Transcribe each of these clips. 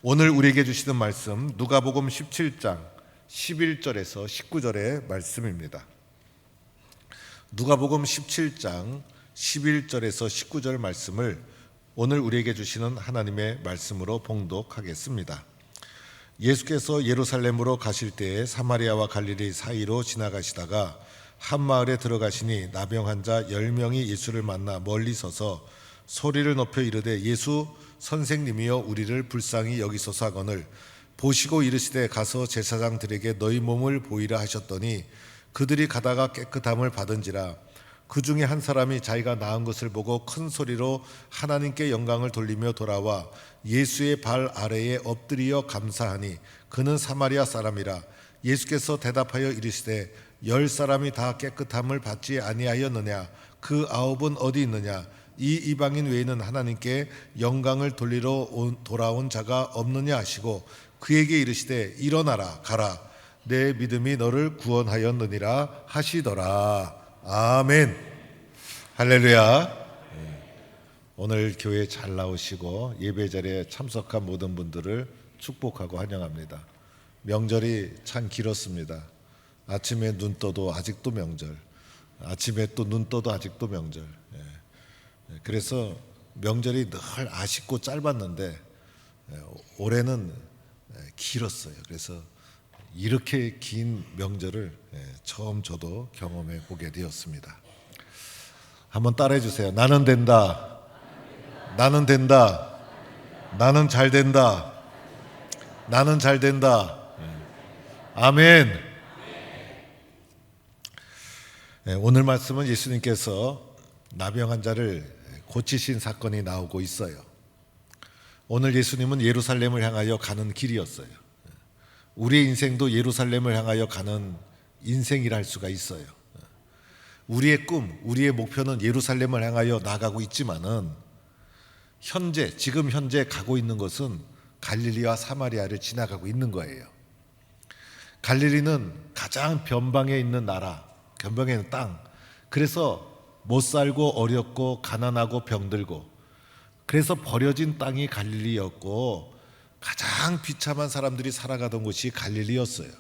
오늘 우리에게 주시는 말씀 누가복음 17장 11절에서 19절의 말씀입니다. 누가복음 17장 11절에서 19절 말씀을 오늘 우리에게 주시는 하나님의 말씀으로 봉독하겠습니다. 예수께서 예루살렘으로 가실 때에 사마리아와 갈릴리 사이로 지나가시다가 한 마을에 들어가시니 나병 환자 10명이 예수를 만나 멀리 서서 소리를 높여 이르되 예수 선생님이여 우리를 불쌍히 여기소서 하거늘 보시고 이르시되 가서 제사장들에게 너희 몸을 보이라 하셨더니 그들이 가다가 깨끗함을 받은지라. 그 중에 한 사람이 자기가 나은 것을 보고 큰 소리로 하나님께 영광을 돌리며 돌아와 예수의 발 아래에 엎드리어 감사하니 그는 사마리아 사람이라. 예수께서 대답하여 이르시되 10사람이 다 깨끗함을 받지 아니하였느냐? 그 9은 어디 있느냐? 이 이방인 외에는 하나님께 영광을 돌리러 돌아온 자가 없느냐 하시고 그에게 이르시되 일어나라 가라 내 믿음이 너를 구원하였느니라 하시더라. 아멘. 할렐루야. 오늘 교회 잘 나오시고 예배 자리에 참석한 모든 분들을 축복하고 환영합니다. 명절이 참 길었습니다. 아침에 눈 떠도 아직도 명절, 아침에 또 눈 떠도 아직도 명절. 그래서 명절이 늘 아쉽고 짧았는데 올해는 길었어요. 그래서 이렇게 긴 명절을 처음 저도 경험해 보게 되었습니다. 한번 따라해 주세요. 나는 된다. 나는 된다. 나는 잘 된다. 나는 잘 된다. 아멘. 오늘 말씀은 예수님께서 나병 환자를 고치신 사건이 나오고 있어요. 오늘 예수님은 예루살렘을 향하여 가는 길이었어요. 우리의 인생도 예루살렘을 향하여 가는 인생이라 할 수가 있어요. 우리의 꿈, 우리의 목표는 예루살렘을 향하여 나가고 있지만은 지금 현재 가고 있는 것은 갈릴리와 사마리아를 지나가고 있는 거예요. 갈릴리는 가장 변방에 있는 나라, 변방에 있는 땅. 그래서 못 살고 어렵고 가난하고 병들고 그래서 버려진 땅이 갈릴리였고 가장 비참한 사람들이 살아가던 곳이 갈릴리였어요.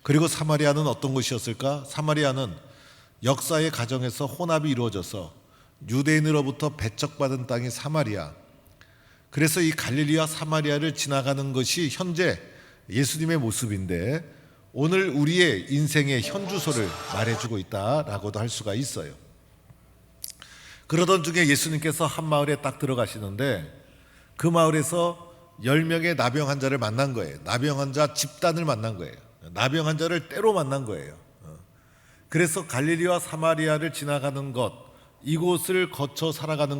그리고 사마리아는 어떤 곳이었을까? 사마리아는 역사의 과정에서 혼합이 이루어져서 유대인으로부터 배척받은 땅이 사마리아. 그래서 이 갈릴리와 사마리아를 지나가는 것이 현재 예수님의 모습인데 오늘 우리의 인생의 현주소를 말해주고 있다라고도 할 수가 있어요. 그러던 중에 예수님께서 한 마을에 딱 들어가시는데 그 마을에서 10명의 나병 환자를 만난 거예요. 나병 환자 집단을 만난 거예요. 나병 환자를 때로 만난 거예요. 그래서 갈릴리와 사마리아를 지나가는 것, 이곳을 거쳐 살아가는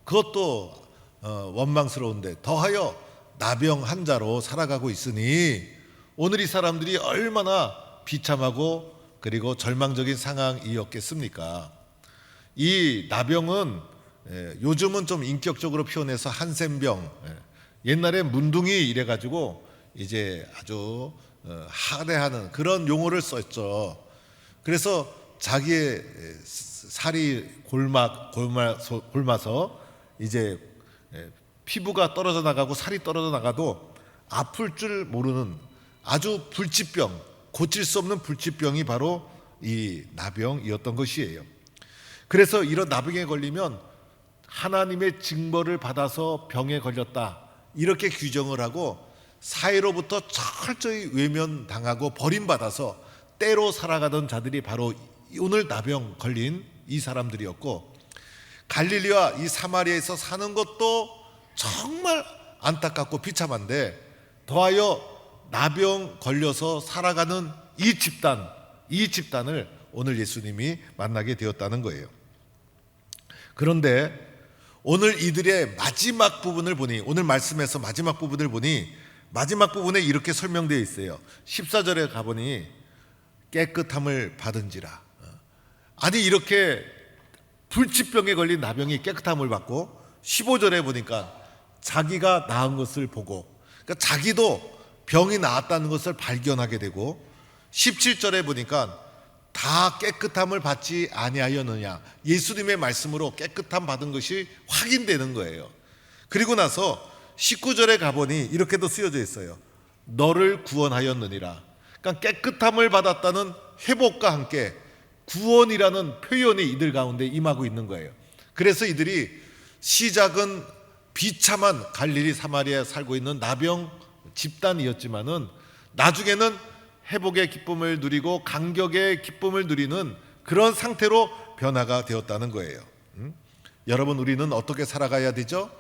그것도 원망스러운데 더하여 나병 환자로 살아가고 있으니 오늘 이 사람들이 얼마나 비참하고 그리고 절망적인 상황이었겠습니까? 이 나병은 요즘은 좀 인격적으로 표현해서 한센병, 옛날에 문둥이 이래가지고 이제 아주 하대하는 그런 용어를 썼죠. 그래서 자기의 살이 골마서 이제 피부가 떨어져 나가고 살이 떨어져 나가도 아플 줄 모르는 아주 불치병, 고칠 수 없는 불치병이 바로 이 나병이었던 것이에요. 그래서 이런 나병에 걸리면 하나님의 징벌을 받아서 병에 걸렸다 이렇게 규정을 하고 사회로부터 철저히 외면당하고 버림받아서 때로 살아가던 자들이 바로 오늘 나병 걸린 이 사람들이었고 갈릴리와 이 사마리아에서 사는 것도 정말 안타깝고 비참한데 더하여 나병 걸려서 살아가는 이 집단을 오늘 예수님이 만나게 되었다는 거예요. 그런데 오늘 이들의 마지막 부분을 보니 오늘 말씀에서 마지막 부분을 보니 마지막 부분에 이렇게 설명되어 있어요. 14절에 가보니 깨끗함을 받은지라. 아니 이렇게 불치병에 걸린 나병이 깨끗함을 받고 15절에 보니까 자기가 나은 것을 보고 그러니까 자기도 병이 나았다는 것을 발견하게 되고 17절에 보니까 다 깨끗함을 받지 아니하였느냐. 예수님의 말씀으로 깨끗함 받은 것이 확인되는 거예요. 그리고 나서 19절에 가보니 이렇게도 쓰여져 있어요. 너를 구원하였느니라. 그러니까 깨끗함을 받았다는 회복과 함께 구원이라는 표현이 이들 가운데 임하고 있는 거예요. 그래서 이들이 시작은 비참한 갈릴리 사마리아에 살고 있는 나병 집단이었지만은 나중에는 회복의 기쁨을 누리고 감격의 기쁨을 누리는 그런 상태로 변화가 되었다는 거예요. 여러분, 우리는 어떻게 살아가야 되죠?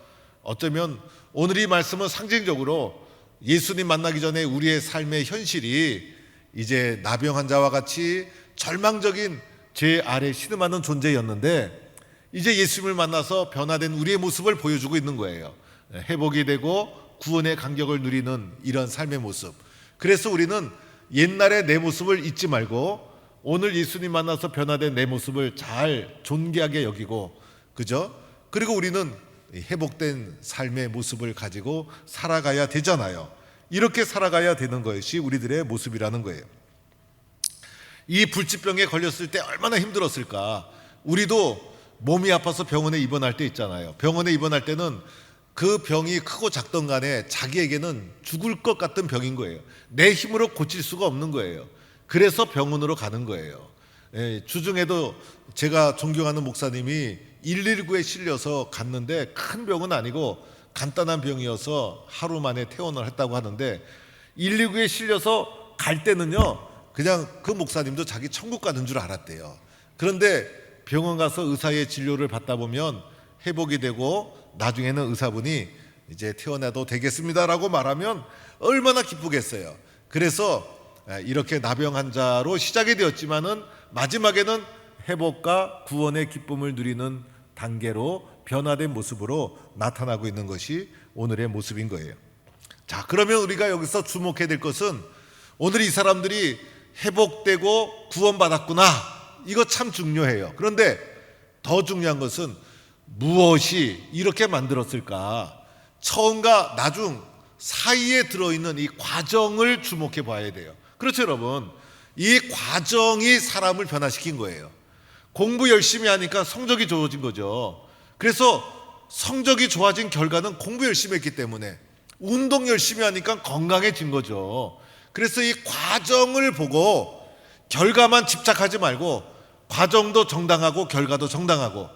어쩌면 오늘 이 말씀은 상징적으로 예수님 만나기 전에 우리의 삶의 현실이 이제 나병 환자와 같이 절망적인 죄 아래 신음하는 존재였는데 이제 예수님을 만나서 변화된 우리의 모습을 보여주고 있는 거예요. 회복이 되고 구원의 감격을 누리는 이런 삶의 모습. 그래서 우리는 옛날의 내 모습을 잊지 말고 오늘 예수님 만나서 변화된 내 모습을 잘 존귀하게 여기고, 그죠? 그리고 우리는 회복된 삶의 모습을 가지고 살아가야 되잖아요. 이렇게 살아가야 되는 것이 우리들의 모습이라는 거예요. 이 불치병에 걸렸을 때 얼마나 힘들었을까. 우리도 몸이 아파서 병원에 입원할 때 있잖아요. 병원에 입원할 때는 그 병이 크고 작던 간에 자기에게는 죽을 것 같은 병인 거예요. 내 힘으로 고칠 수가 없는 거예요. 그래서 병원으로 가는 거예요. 주중에도 제가 존경하는 목사님이 119에 실려서 갔는데 큰 병은 아니고 간단한 병이어서 하루 만에 퇴원을 했다고 하는데 119에 실려서 갈 때는요, 그냥 그 목사님도 자기 천국 가는 줄 알았대요. 그런데 병원 가서 의사의 진료를 받다 보면 회복이 되고 나중에는 의사분이 이제 퇴원해도 되겠습니다라고 말하면 얼마나 기쁘겠어요. 그래서 이렇게 나병 환자로 시작이 되었지만은 마지막에는 회복과 구원의 기쁨을 누리는 단계로 변화된 모습으로 나타나고 있는 것이 오늘의 모습인 거예요. 자, 그러면 우리가 여기서 주목해야 될 것은 오늘 이 사람들이 회복되고 구원받았구나, 이거 참 중요해요. 그런데 더 중요한 것은 무엇이 이렇게 만들었을까? 처음과 나중 사이에 들어있는 이 과정을 주목해 봐야 돼요. 그렇죠, 여러분? 이 과정이 사람을 변화시킨 거예요. 공부 열심히 하니까 성적이 좋아진 거죠. 그래서 성적이 좋아진 결과는 공부 열심히 했기 때문에, 운동 열심히 하니까 건강해진 거죠. 그래서 이 과정을 보고 결과만 집착하지 말고 과정도 정당하고 결과도 정당하고,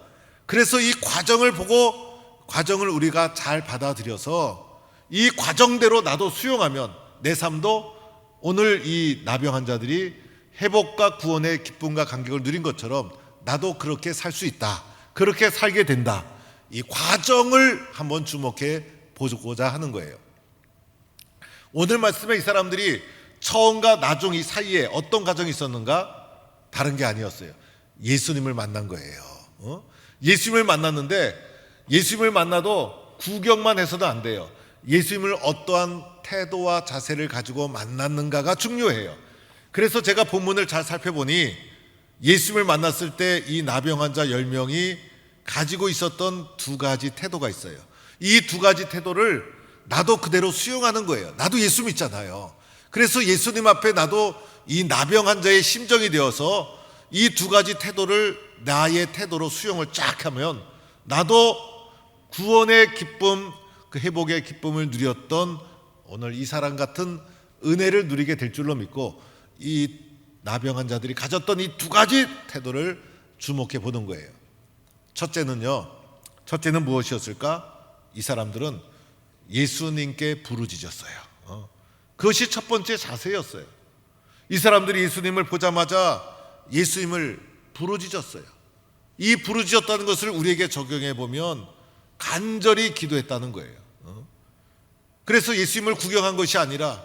그래서 이 과정을 보고 과정을 우리가 잘 받아들여서 이 과정대로 나도 수용하면 내 삶도 오늘 이 나병 환자들이 회복과 구원의 기쁨과 감격을 누린 것처럼 나도 그렇게 살 수 있다, 그렇게 살게 된다. 이 과정을 한번 주목해 보고자 하는 거예요. 오늘 말씀에 이 사람들이 처음과 나중 이 사이에 어떤 과정이 있었는가? 다른 게 아니었어요. 예수님을 만난 거예요. 예수님을 만났는데 예수님을 만나도 구경만 해서도 안 돼요. 예수님을 어떠한 태도와 자세를 가지고 만났는가가 중요해요. 그래서 제가 본문을 잘 살펴보니 예수님을 만났을 때 이 나병 환자 10명이 가지고 있었던 두 가지 태도가 있어요. 이 두 가지 태도를 나도 그대로 수용하는 거예요. 나도 예수 믿잖아요. 그래서 예수님 앞에 나도 이 나병 환자의 심정이 되어서 이 두 가지 태도를 나의 태도로 수용을 쫙 하면 나도 구원의 기쁨, 그 회복의 기쁨을 누렸던 오늘 이 사람 같은 은혜를 누리게 될 줄로 믿고 이 나병 환자들이 가졌던 이 두 가지 태도를 주목해 보는 거예요. 첫째는 무엇이었을까? 이 사람들은 예수님께 부르짖었어요. 그것이 첫 번째 자세였어요. 이 사람들이 예수님을 보자마자 예수님을 부르짖었어요. 이 부르짖었다는 것을 우리에게 적용해 보면 간절히 기도했다는 거예요. 그래서 예수님을 구경한 것이 아니라,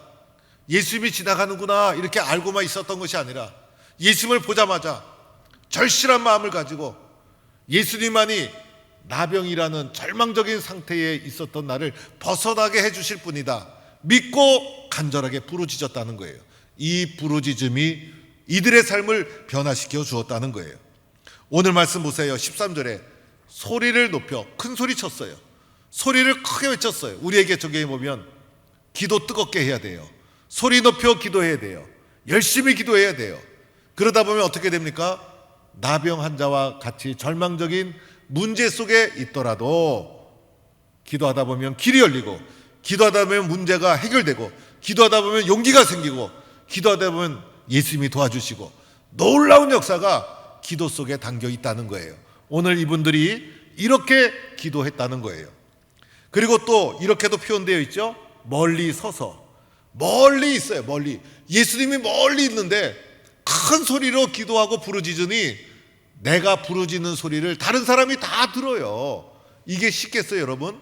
예수님이 지나가는구나 이렇게 알고만 있었던 것이 아니라, 예수님을 보자마자 절실한 마음을 가지고 예수님만이 나병이라는 절망적인 상태에 있었던 나를 벗어나게 해주실 분이다 믿고 간절하게 부르짖었다는 거예요. 이 부르짖음이 이들의 삶을 변화시켜 주었다는 거예요. 오늘 말씀 보세요. 13절에 소리를 높여 큰 소리 쳤어요. 소리를 크게 외쳤어요. 우리에게 적용해 보면 기도 뜨겁게 해야 돼요. 소리 높여 기도해야 돼요. 열심히 기도해야 돼요. 그러다 보면 어떻게 됩니까? 나병 환자와 같이 절망적인 문제 속에 있더라도 기도하다 보면 길이 열리고, 기도하다 보면 문제가 해결되고, 기도하다 보면 용기가 생기고, 기도하다 보면 예수님이 도와주시고, 놀라운 역사가 기도 속에 담겨 있다는 거예요. 오늘 이분들이 이렇게 기도했다는 거예요. 그리고 또 이렇게도 표현되어 있죠. 멀리 서서, 멀리 있어요. 멀리, 예수님이 멀리 있는데 큰 소리로 기도하고 부르짖으니 내가 부르짖는 소리를 다른 사람이 다 들어요. 이게 쉽겠어요, 여러분?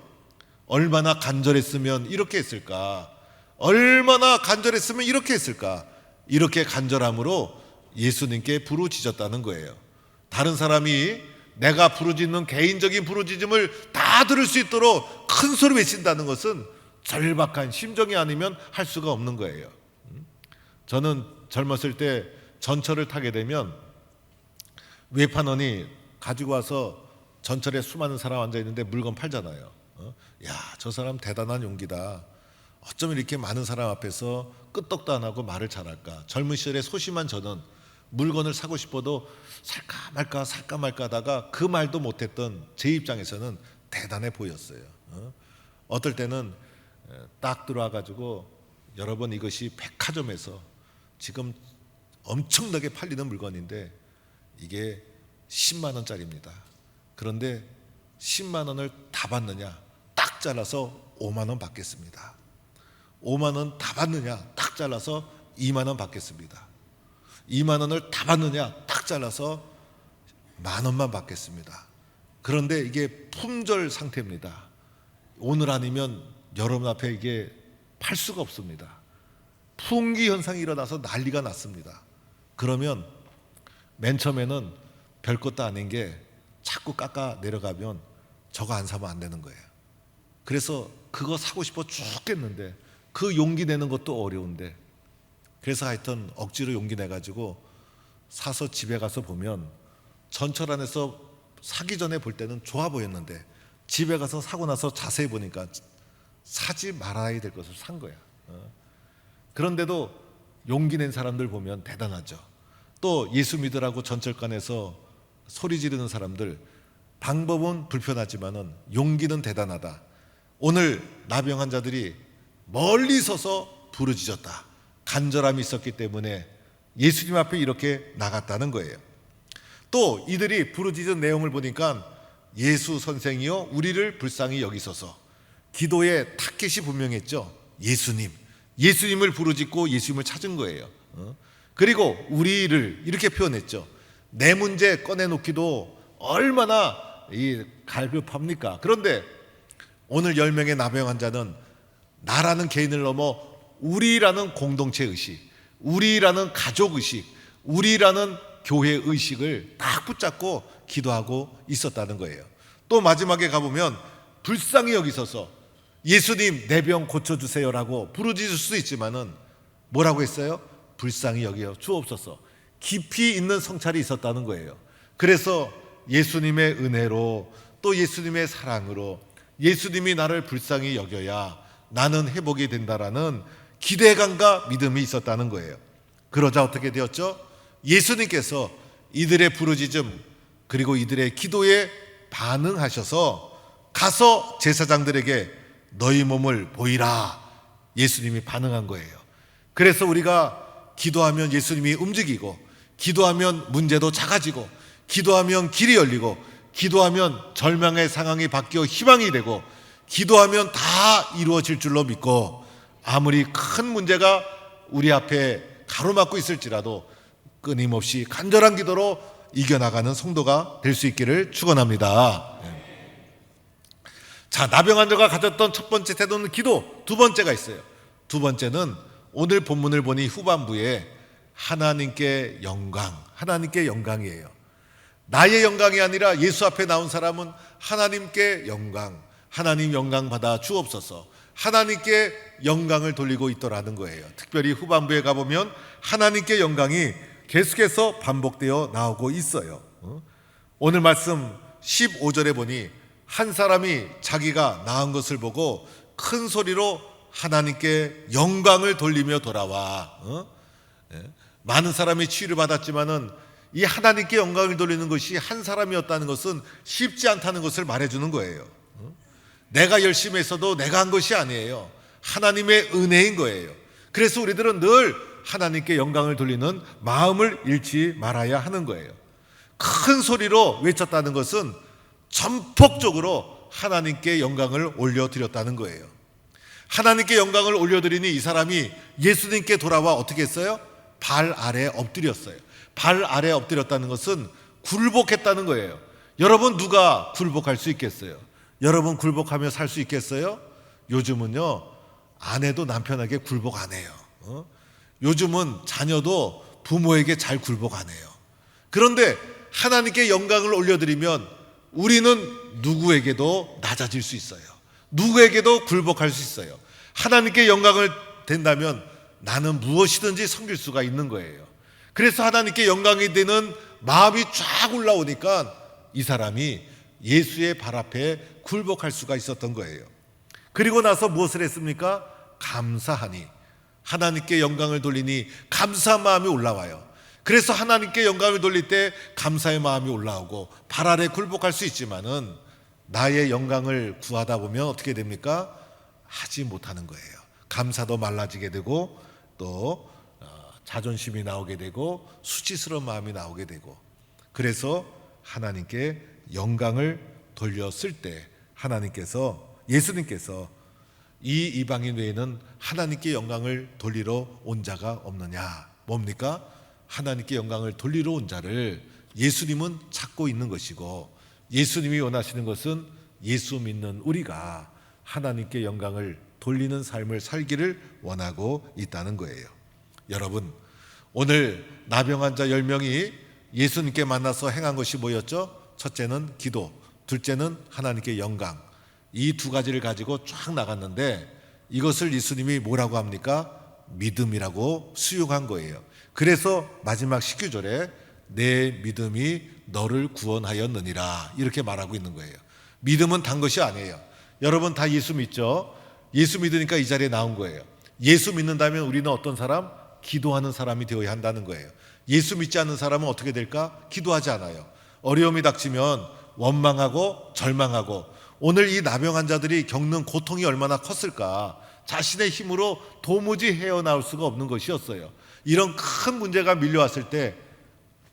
얼마나 간절했으면 이렇게 했을까? 얼마나 간절했으면 이렇게 했을까? 이렇게 간절함으로 예수님께 부르짖었다는 거예요. 다른 사람이 내가 부르짖는 개인적인 부르짖음을 다 들을 수 있도록 큰 소리 외친다는 것은 절박한 심정이 아니면 할 수가 없는 거예요. 저는 젊었을 때 전철을 타게 되면 외판원이 가지고 와서 전철에 수많은 사람 앉아있는데 물건 팔잖아요. 야, 저 사람 대단한 용기다. 어쩌면 이렇게 많은 사람 앞에서 끄떡도 안 하고 말을 잘할까. 젊은 시절에 소심한 저는 물건을 사고 싶어도 살까 말까 살까 말까 하다가 그 말도 못했던 제 입장에서는 대단해 보였어요. 어떨 때는 딱 들어와가지고 여러분, 이것이 백화점에서 지금 엄청나게 팔리는 물건인데 이게 10만 원짜리입니다. 그런데 10만 원을 다 받느냐? 딱 잘라서 5만 원 받겠습니다. 5만 원 다 받느냐? 딱 잘라서 2만 원 받겠습니다. 2만 원을 다 받느냐? 딱 잘라서 1만 원만 받겠습니다. 그런데 이게 품절 상태입니다. 오늘 아니면 여러분 앞에 이게 팔 수가 없습니다. 품귀 현상이 일어나서 난리가 났습니다. 그러면 맨 처음에는 별것도 아닌 게 자꾸 깎아 내려가면 저거 안 사면 안 되는 거예요. 그래서 그거 사고 싶어 죽겠는데 그 용기 내는 것도 어려운데, 그래서 하여튼 억지로 용기 내가지고 사서 집에 가서 보면 전철 안에서 사기 전에 볼 때는 좋아 보였는데 집에 가서 사고 나서 자세히 보니까 사지 말아야 될 것을 산 거야. 그런데도 용기 낸 사람들 보면 대단하죠. 또 예수 믿으라고 전철관에서 소리 지르는 사람들, 방법은 불편하지만은 용기는 대단하다. 오늘 나병 환자들이 멀리 서서 부르짖었다. 간절함이 있었기 때문에 예수님 앞에 이렇게 나갔다는 거예요. 또 이들이 부르짖은 내용을 보니까 예수 선생이여 우리를 불쌍히 여기소서. 기도의 타겟이 분명했죠. 예수님을 부르짖고 예수님을 찾은 거예요. 그리고 우리를 이렇게 표현했죠. 내 문제 꺼내놓기도 얼마나 갈급합니까? 그런데 오늘 10명의 나병 환자는 나라는 개인을 넘어 우리라는 공동체 의식, 우리라는 가족 의식, 우리라는 교회 의식을 딱 붙잡고 기도하고 있었다는 거예요. 또 마지막에 가보면 불쌍히 여기소서, 예수님 내 병 고쳐주세요라고 부르짖을 수도 있지만은 뭐라고 했어요? 불쌍히 여겨 주옵소서. 깊이 있는 성찰이 있었다는 거예요. 그래서 예수님의 은혜로, 또 예수님의 사랑으로 예수님이 나를 불쌍히 여겨야 나는 회복이 된다라는 기대감과 믿음이 있었다는 거예요. 그러자 어떻게 되었죠? 예수님께서 이들의 부르짖음 그리고 이들의 기도에 반응하셔서 가서 제사장들에게 너희 몸을 보이라, 예수님이 반응한 거예요. 그래서 우리가 기도하면 예수님이 움직이고, 기도하면 문제도 작아지고, 기도하면 길이 열리고, 기도하면 절망의 상황이 바뀌어 희망이 되고, 기도하면 다 이루어질 줄로 믿고, 아무리 큰 문제가 우리 앞에 가로막고 있을지라도 끊임없이 간절한 기도로 이겨나가는 성도가 될 수 있기를 축원합니다. 자, 나병 환자가 가졌던 첫 번째 태도는 기도. 두 번째가 있어요. 두 번째는 오늘 본문을 보니 후반부에 하나님께 영광, 하나님께 영광이에요. 나의 영광이 아니라 예수 앞에 나온 사람은 하나님께 영광, 하나님 영광 받아 주옵소서, 하나님께 영광을 돌리고 있더라는 거예요. 특별히 후반부에 가보면 하나님께 영광이 계속해서 반복되어 나오고 있어요. 오늘 말씀 15절에 보니 한 사람이 자기가 나은 것을 보고 큰 소리로 하나님께 영광을 돌리며 돌아와. 많은 사람이 치유를 받았지만은 이 하나님께 영광을 돌리는 것이 한 사람이었다는 것은 쉽지 않다는 것을 말해주는 거예요. 내가 열심히 했어도 내가 한 것이 아니에요. 하나님의 은혜인 거예요. 그래서 우리들은 늘 하나님께 영광을 돌리는 마음을 잃지 말아야 하는 거예요. 큰 소리로 외쳤다는 것은 전폭적으로 하나님께 영광을 올려드렸다는 거예요. 하나님께 영광을 올려드리니 이 사람이 예수님께 돌아와 어떻게 했어요? 발 아래 엎드렸어요. 발 아래 엎드렸다는 것은 굴복했다는 거예요. 여러분, 누가 굴복할 수 있겠어요? 여러분 굴복하며 살 수 있겠어요? 요즘은요, 아내도 남편에게 굴복 안 해요. 요즘은 자녀도 부모에게 잘 굴복 안 해요. 그런데 하나님께 영광을 올려드리면 우리는 누구에게도 낮아질 수 있어요. 누구에게도 굴복할 수 있어요. 하나님께 영광을 된다면 나는 무엇이든지 섬길 수가 있는 거예요. 그래서 하나님께 영광이 되는 마음이 쫙 올라오니까 이 사람이 예수의 발 앞에 굴복할 수가 있었던 거예요. 그리고 나서 무엇을 했습니까? 감사하니, 하나님께 영광을 돌리니 감사한 마음이 올라와요. 그래서 하나님께 영광을 돌릴 때 감사의 마음이 올라오고 발 아래 굴복할 수 있지만은 나의 영광을 구하다 보면 어떻게 됩니까? 하지 못하는 거예요. 감사도 말라지게 되고 또 자존심이 나오게 되고 수치스러운 마음이 나오게 되고, 그래서 하나님께 영광을 돌렸을 때 예수님께서 이 이방인 외에는 하나님께 영광을 돌리러 온 자가 없느냐. 뭡니까? 하나님께 영광을 돌리러 온 자를 예수님은 찾고 있는 것이고, 예수님이 원하시는 것은 예수 믿는 우리가 하나님께 영광을 돌리는 삶을 살기를 원하고 있다는 거예요. 여러분, 오늘 나병 환자 10명이 예수님께 만나서 행한 것이 뭐였죠? 첫째는 기도, 둘째는 하나님께 영광. 이 두 가지를 가지고 쫙 나갔는데 이것을 예수님이 뭐라고 합니까? 믿음이라고 수용한 거예요. 그래서 마지막 19절에 내 믿음이 너를 구원하였느니라 이렇게 말하고 있는 거예요. 믿음은 단 것이 아니에요. 여러분 다 예수 믿죠? 예수 믿으니까 이 자리에 나온 거예요. 예수 믿는다면 우리는 어떤 사람? 기도하는 사람이 되어야 한다는 거예요. 예수 믿지 않는 사람은 어떻게 될까? 기도하지 않아요. 어려움이 닥치면 원망하고 절망하고, 오늘 이 나병 환자들이 겪는 고통이 얼마나 컸을까? 자신의 힘으로 도무지 헤어나올 수가 없는 것이었어요. 이런 큰 문제가 밀려왔을 때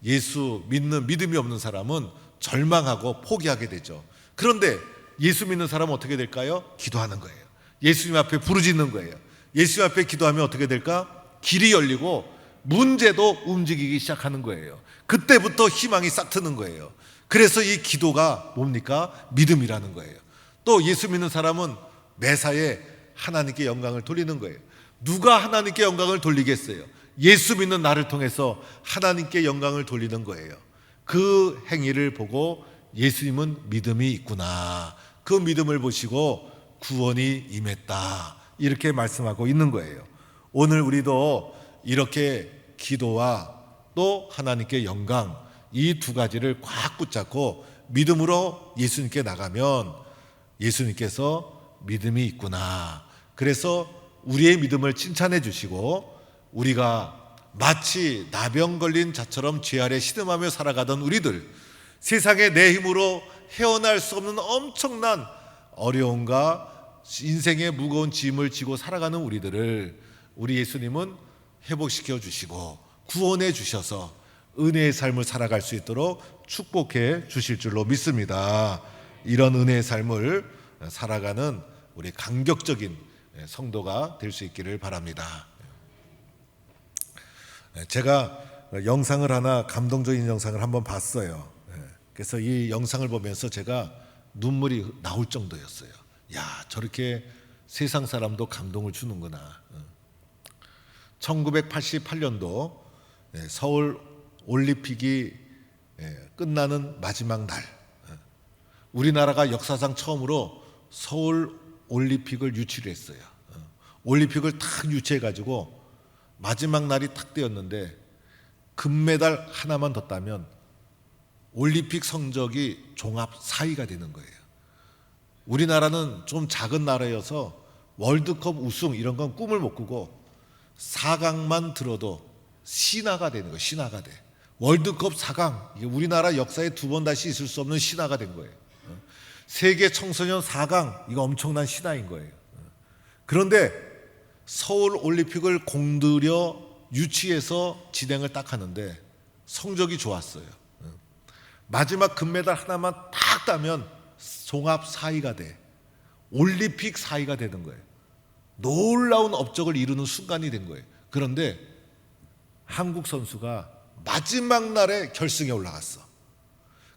예수 믿는 믿음이 없는 사람은 절망하고 포기하게 되죠. 그런데 예수 믿는 사람은 어떻게 될까요? 기도하는 거예요. 예수님 앞에 부르짖는 거예요. 예수님 앞에 기도하면 어떻게 될까? 길이 열리고 문제도 움직이기 시작하는 거예요. 그때부터 희망이 싹 트는 거예요. 그래서 이 기도가 뭡니까? 믿음이라는 거예요. 또 예수 믿는 사람은 매사에 하나님께 영광을 돌리는 거예요. 누가 하나님께 영광을 돌리겠어요? 예수 믿는 나를 통해서 하나님께 영광을 돌리는 거예요. 그 행위를 보고 예수님은 믿음이 있구나, 그 믿음을 보시고 구원이 임했다, 이렇게 말씀하고 있는 거예요. 오늘 우리도 이렇게 기도와 또 하나님께 영광, 이 두 가지를 꽉 붙잡고 믿음으로 예수님께 나가면 예수님께서 믿음이 있구나, 그래서 우리의 믿음을 칭찬해 주시고, 우리가 마치 나병 걸린 자처럼 죄 아래 신음하며 살아가던 우리들, 세상에 내 힘으로 헤어날 수 없는 엄청난 어려움과 인생의 무거운 짐을 지고 살아가는 우리들을 우리 예수님은 회복시켜 주시고 구원해 주셔서 은혜의 삶을 살아갈 수 있도록 축복해 주실 줄로 믿습니다. 이런 은혜의 삶을 살아가는 우리 감격적인 성도가 될 수 있기를 바랍니다. 제가 영상을 하나, 감동적인 영상을 한번 봤어요. 그래서 이 영상을 보면서 제가 눈물이 나올 정도였어요. 야, 저렇게 세상 사람도 감동을 주는구나. 1988년도 서울 올림픽이 끝나는 마지막 날, 우리나라가 역사상 처음으로 서울 올림픽을 유치를 했어요. 올림픽을 탁 유치해가지고 마지막 날이 탁 되었는데 금메달 하나만 더 따면 올림픽 성적이 종합 4위가 되는 거예요. 우리나라는 좀 작은 나라여서 월드컵 우승 이런 건 꿈을 못 꾸고 4강만 들어도 신화가 되는 거예요. 신화가 돼. 월드컵 4강, 이게 우리나라 역사에 두 번 다시 있을 수 없는 신화가 된 거예요. 세계 청소년 4강, 이거 엄청난 신화인 거예요. 그런데 서울 올림픽을 공들여 유치해서 진행을 딱 하는데 성적이 좋았어요. 마지막 금메달 하나만 딱 따면 종합 4위가 돼. 올림픽 4위가 되는 거예요. 놀라운 업적을 이루는 순간이 된 거예요. 그런데 한국 선수가 마지막 날에 결승에 올라갔어.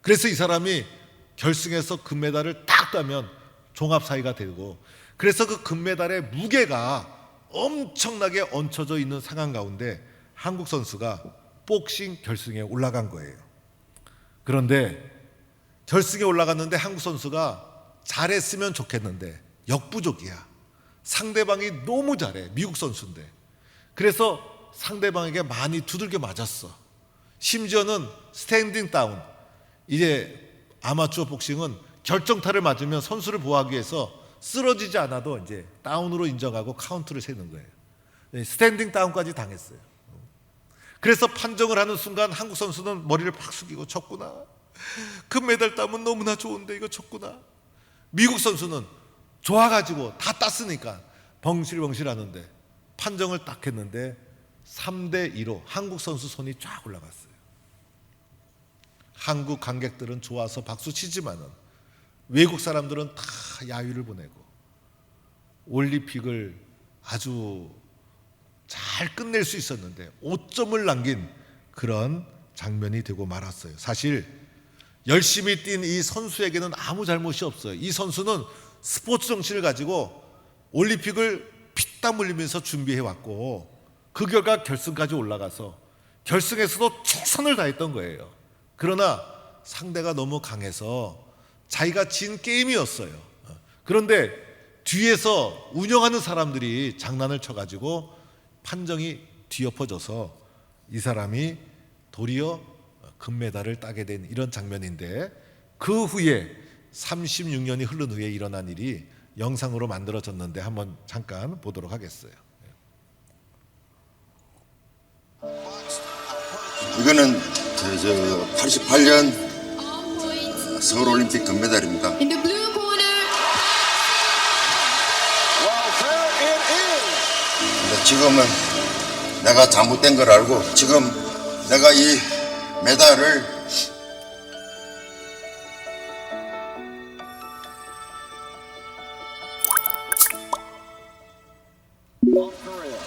그래서 이 사람이 결승에서 금메달을 딱 따면 종합 4위가 되고, 그래서 그 금메달의 무게가 엄청나게 얹혀져 있는 상황 가운데 한국 선수가 복싱 결승에 올라간 거예요. 그런데 결승에 올라갔는데 한국 선수가 잘했으면 좋겠는데 역부족이야. 상대방이 너무 잘해. 미국 선수인데. 그래서 상대방에게 많이 두들겨 맞았어. 심지어는 스탠딩 다운. 이제 아마추어 복싱은 결정타를 맞으면 선수를 보호하기 위해서 쓰러지지 않아도 이제 다운으로 인정하고 카운트를 세는 거예요. 스탠딩 다운까지 당했어요. 그래서 판정을 하는 순간 한국 선수는 머리를 팍 숙이고 졌구나. 금메달 따면 너무나 좋은데 이거 졌구나. 미국 선수는 좋아가지고 다 땄으니까 벙실벙실 하는데 판정을 딱 했는데 3대2로 한국 선수 손이 쫙 올라갔어요. 한국 관객들은 좋아서 박수 치지만은 외국 사람들은 다 야유를 보내고 올림픽을 아주 잘 끝낼 수 있었는데 5점을 남긴 그런 장면이 되고 말았어요. 사실 열심히 뛴 이 선수에게는 아무 잘못이 없어요. 이 선수는 스포츠 정신을 가지고 올림픽을 피땀 흘리면서 준비해 왔고 그 결과 결승까지 올라가서 결승에서도 최선을 다했던 거예요. 그러나 상대가 너무 강해서 자기가 진 게임이었어요. 그런데 뒤에서 운영하는 사람들이 장난을 쳐가지고 판정이 뒤엎어져서 이 사람이 도리어 금메달을 따게 된 이런 장면인데, 그 후에 36년이 흐른 후에 일어난 일이 영상으로 만들어졌는데 한번 잠깐 보도록 하겠어요. 이거는 88년 서울올림픽 금메달입니다. In the blue corner. Well, there it is. 근데 지금은 내가 잘못된 걸 알고 지금 내가 이 메달을 North Korea.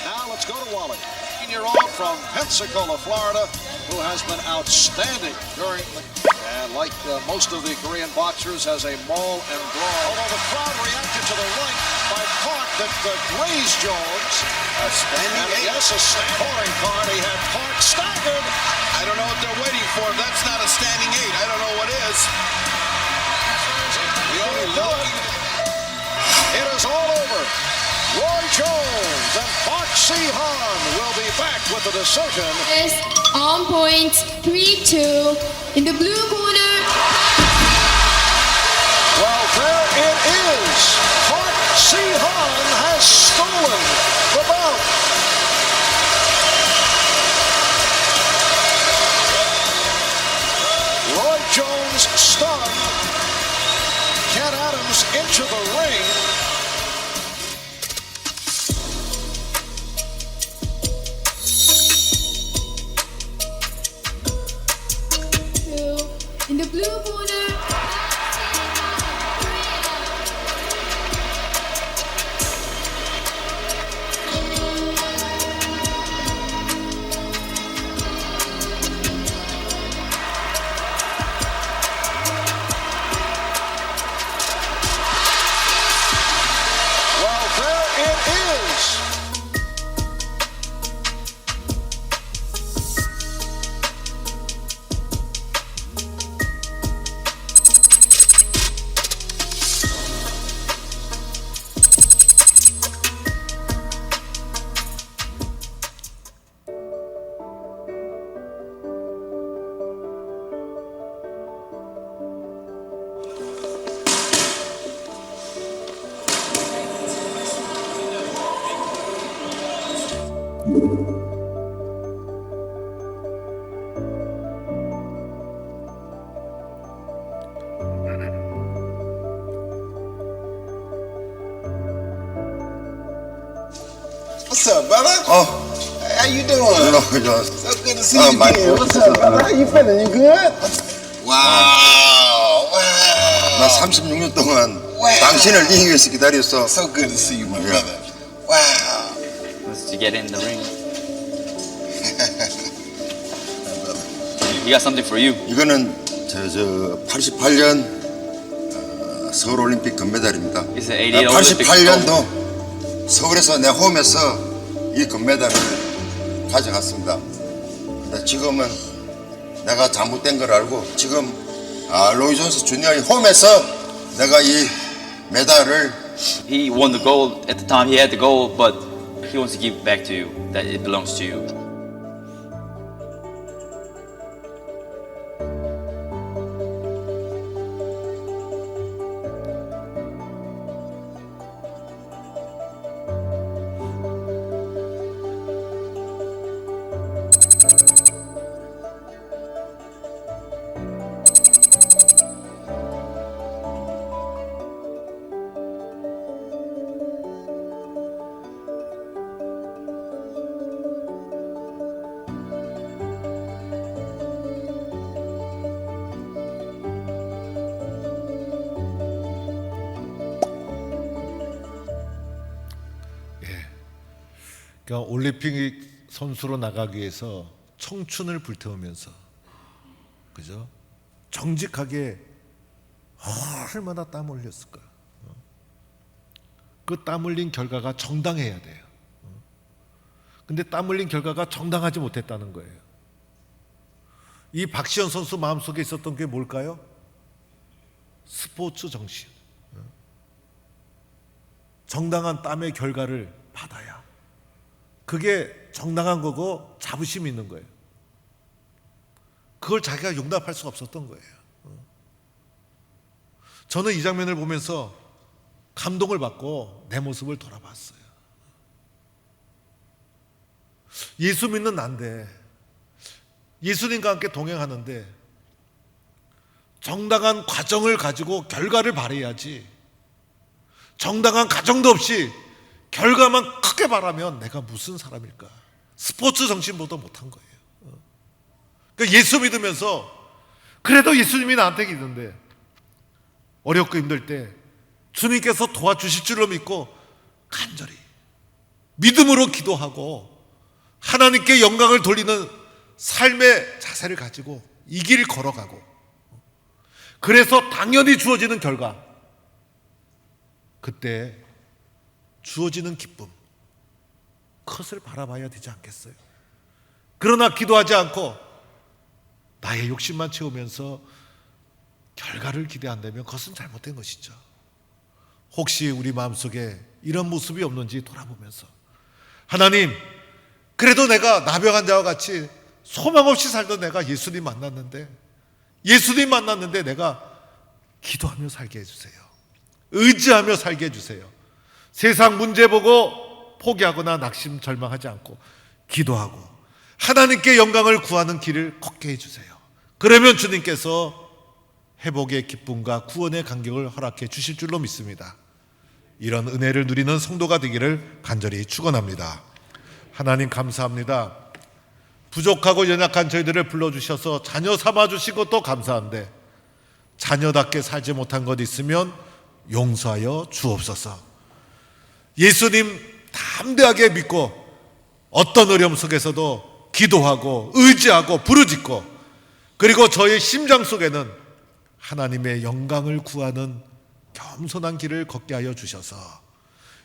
Now let's go to Wally. Senior-old from Pensacola, Florida, who has been outstanding during the... And like most of the Korean boxers, has a maul and brawl. Although the crowd reacted to the right by Park that grazed Jones. A standing eight. Yes, a scoring card. He had Park staggered. I don't know what they're waiting for. That's not a standing eight. I don't know what is. The only look. It is all over. Roy Jones and Park Si-han will be back with the decision. Is on point 3-2. In the blue corner. Well, there it is. Park Si-han has stolen the bout. Roy Jones stunned. Ken Adams into the ring. In the blue corner. Well, there it is. What's up, brother? 어, How you doing? So good to see you Mike. again. What's up, brother? How you feeling? You good? Wow. 나 Wow. 36년 동안 와. 당신을 이기기 위해서 기다렸어. So good to see you, my Yeah. brother. Wow. Was to get in the ring. He got something for you. 이거는 저 88년 서울 올림픽 금메달입니다. It's an 88 Olympic 88년도 서울에서 내 홈에서 이 금메달을 가져갔습니다. 근데 지금은 내가 잘못된 걸 알고 지금 로이 존스 주니어의 홈에서 내가 이 메달을 He won the gold at the time. He had the gold, but he wants to give it back to you. That it belongs to you. 그러니까 올림픽 선수로 나가기 위해서 청춘을 불태우면서, 그죠? 정직하게 얼마나 땀 흘렸을까? 그 땀 흘린 결과가 정당해야 돼요. 근데 땀 흘린 결과가 정당하지 못했다는 거예요. 이 박시현 선수 마음속에 있었던 게 뭘까요? 스포츠 정신. 정당한 땀의 결과를 받아야 그게 정당한 거고 자부심이 있는 거예요. 그걸 자기가 용납할 수가 없었던 거예요. 저는 이 장면을 보면서 감동을 받고 내 모습을 돌아봤어요. 예수 믿는 난데, 예수님과 함께 동행하는데 정당한 과정을 가지고 결과를 바라야지, 정당한 과정도 없이 결과만 크게 바라면 내가 무슨 사람일까? 스포츠 정신보다 못한 거예요. 그러니까 예수 믿으면서 그래도 예수님이 나한테 있는데 어렵고 힘들 때 주님께서 도와주실 줄로 믿고 간절히 믿음으로 기도하고 하나님께 영광을 돌리는 삶의 자세를 가지고 이 길을 걸어가고, 그래서 당연히 주어지는 결과, 그때 주어지는 기쁨, 그것을 바라봐야 되지 않겠어요? 그러나 기도하지 않고 나의 욕심만 채우면서 결과를 기대한다면 그것은 잘못된 것이죠. 혹시 우리 마음속에 이런 모습이 없는지 돌아보면서, 하나님, 그래도 내가 나병한 자와 같이 소망 없이 살던 내가 예수님 만났는데 내가 기도하며 살게 해주세요. 의지하며 살게 해주세요. 세상 문제 보고 포기하거나 낙심 절망하지 않고 기도하고 하나님께 영광을 구하는 길을 걷게 해주세요. 그러면 주님께서 회복의 기쁨과 구원의 간격을 허락해 주실 줄로 믿습니다. 이런 은혜를 누리는 성도가 되기를 간절히 축원합니다. 하나님 감사합니다. 부족하고 연약한 저희들을 불러주셔서 자녀 삼아주신 것도 감사한데 자녀답게 살지 못한 것 있으면 용서하여 주옵소서. 예수님 담대하게 믿고 어떤 어려움 속에서도 기도하고 의지하고 부르짖고, 그리고 저의 심장 속에는 하나님의 영광을 구하는 겸손한 길을 걷게 하여 주셔서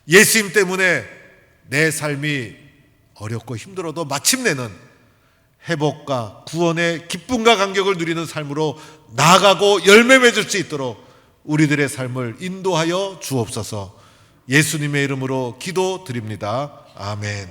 예수님 때문에 내 삶이 어렵고 힘들어도 마침내는 회복과 구원의 기쁨과 감격을 누리는 삶으로 나아가고 열매 맺을 수 있도록 우리들의 삶을 인도하여 주옵소서. 예수님의 이름으로 기도드립니다. 아멘.